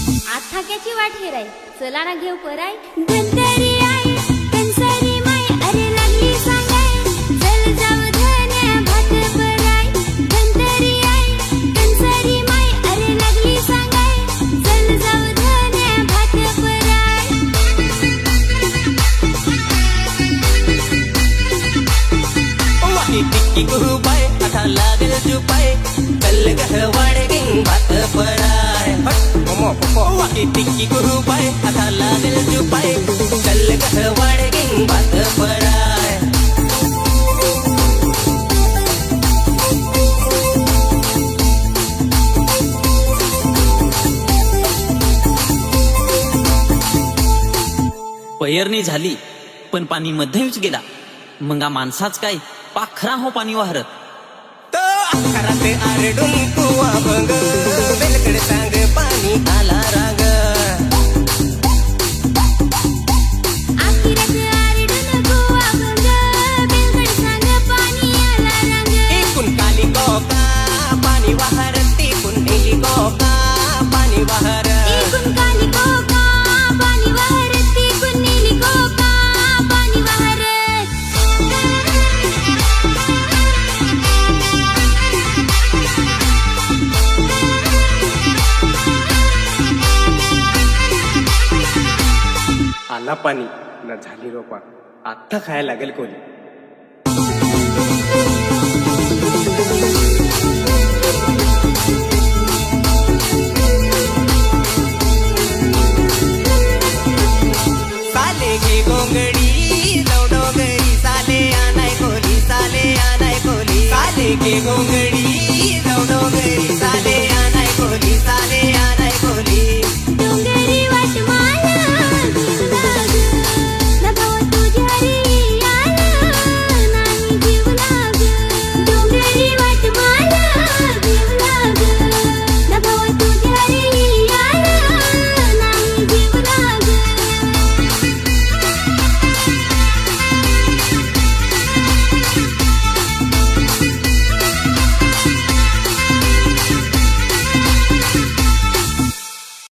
आथाक्याची वाट हेराय चला ना घेऊ पराय धनतरी आई कंसारी माय अरे लागली सांगाय चल जाऊ धन्या भात पराय धनतरी आई कंसारी माय अरे लागली सांगाय चल जाऊ धन्या भात पराय वाटी टिक्की गुबाय आता लागल जुपाय चल गहवाड गिंग भात पराय वाटी टिक्की गुबाय आता लागल जुपाय चल गहवाड गिंग भात पराय पेरणी झाली पण पाणी मध्येच गेला मग माणसाच काय पाखरा हो पाणी वाहरत तो आकारात आरडून कुवा बंग बेलकडे सांग पाणी आला राग आखिरात आरडून गोवा गंग बेलगड सांग पाणी आला रंग एकूण काली गोका पाणी वाहरत एकूण नेली गोका पाणी वाहरत एकूण काली कोका पाणी वाहरत एकूण नेली कोका पाणी वाहरत आला पाणी न झाली रोपा आत्ता खायला लागेल कोणी साले घे गोंगडी डोंगरी साले आनाय कोली साले आनाय कोली साले घे गोंगडी डोंगरी साले आनाय कोली साले